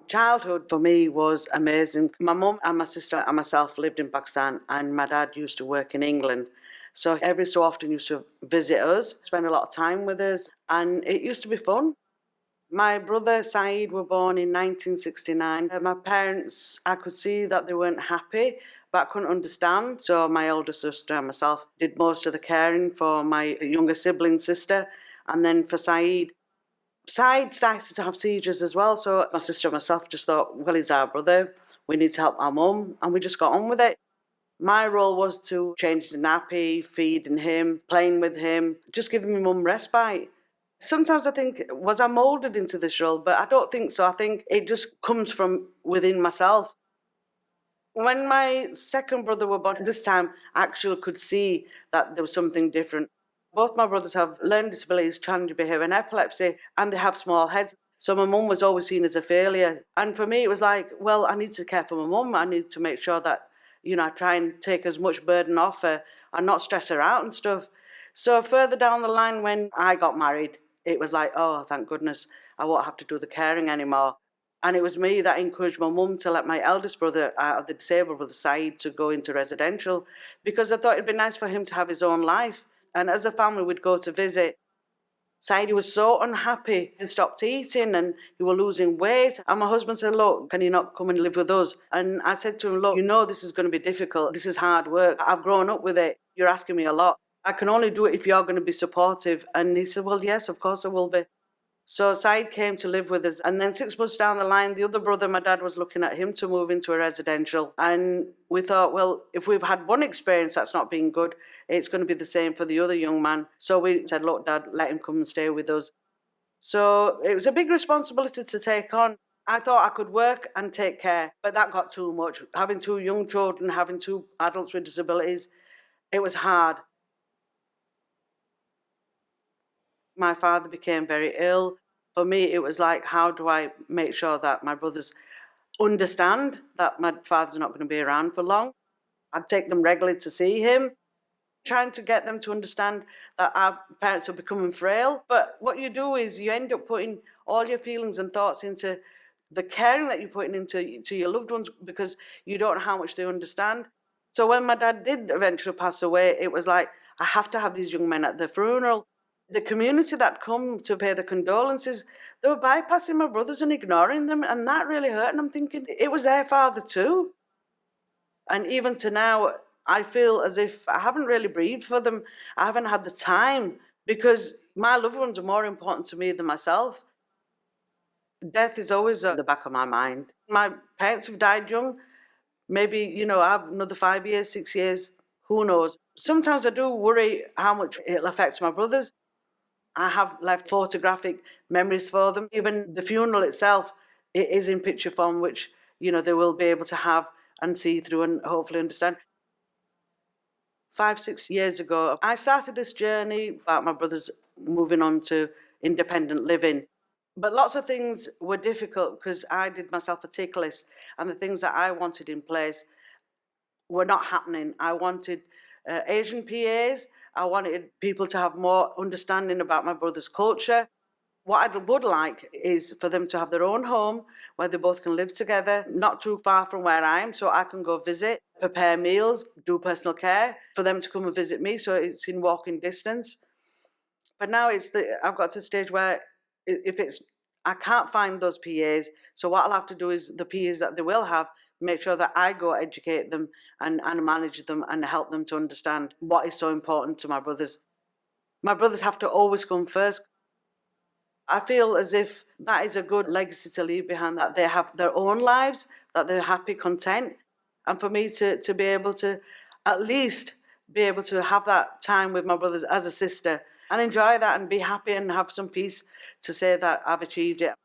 Childhood for me was amazing. My mum and my sister and myself lived in Pakistan, and my dad used to work in England. So every so often used to visit us, spend a lot of time with us, and it used to be fun. My brother Saeed were born in 1969. My parents, I could see that they weren't happy, but I couldn't understand. So my elder sister and myself did most of the caring for my younger sibling sister. And then for Saeed started to have seizures as well. So my sister and myself just thought, well, he's our brother. We need to help our mum. And we just got on with it. My role was to change his nappy, feeding him, playing with him, just giving my mum respite. Sometimes I think, was I moulded into this role? But I don't think so. I think it just comes from within myself. When my second brother was born, this time I actually could see that there was something different. Both my brothers have learning disabilities, challenging behaviour and epilepsy, and they have small heads. So my mum was always seen as a failure. And for me, it was like, well, I need to care for my mum. I need to make sure that, I try and take as much burden off her and not stress her out and stuff. So further down the line, when I got married, it was like, oh, thank goodness, I won't have to do the caring anymore. And it was me that encouraged my mum to let my eldest brother, the disabled brother, Saeed, to go into residential, because I thought it'd be nice for him to have his own life. And as a family, we'd go to visit. Saeed was so unhappy. He stopped eating and he was losing weight. And my husband said, look, can you not come and live with us? And I said to him, look, this is going to be difficult. This is hard work. I've grown up with it. You're asking me a lot. I can only do it if you're going to be supportive. And he said, well, yes, of course I will be. So Saeed came to live with us. And then 6 months down the line, the other brother, my dad was looking at him to move into a residential. And we thought, well, if we've had one experience that's not been good, it's going to be the same for the other young man. So we said, look, Dad, let him come and stay with us. So it was a big responsibility to take on. I thought I could work and take care, but that got too much. Having 2 young children, having 2 adults with disabilities, it was hard. My father became very ill. For me, it was like, how do I make sure that my brothers understand that my father's not going to be around for long? I'd take them regularly to see him, trying to get them to understand that our parents are becoming frail. But what you do is you end up putting all your feelings and thoughts into the caring that you're putting into your loved ones, because you don't know how much they understand. So when my dad did eventually pass away, it was like, I have to have these young men at the funeral. The community that come to pay the condolences, they were bypassing my brothers and ignoring them, and that really hurt. And I'm thinking, it was their father too. And even to now, I feel as if I haven't really breathed for them. I haven't had the time, because my loved ones are more important to me than myself. Death is always at the back of my mind. My parents have died young. Maybe, I have another 5 years, 6 years, who knows. Sometimes I do worry how much it'll affect my brothers. I have left photographic memories for them. Even the funeral itself, it is in picture form, which, they will be able to have and see through and hopefully understand. 5, 6 years ago, I started this journey about my brothers moving on to independent living. But lots of things were difficult because I did myself a tick list, and the things that I wanted in place were not happening. I wanted Asian PAs. I wanted people to have more understanding about my brother's culture. What I would like is for them to have their own home where they both can live together, not too far from where I am, so I can go visit, prepare meals, do personal care, for them to come and visit me, so it's in walking distance. But now I've got to the stage where I can't find those PAs, so what I'll have to do is the PAs that they will have, make sure that I go educate them and manage them and help them to understand what is so important to my brothers. My brothers have to always come first. I feel as if that is a good legacy to leave behind, that they have their own lives, that they're happy, content. And for me to be able to at least be able to have that time with my brothers as a sister and enjoy that and be happy and have some peace to say that I've achieved it.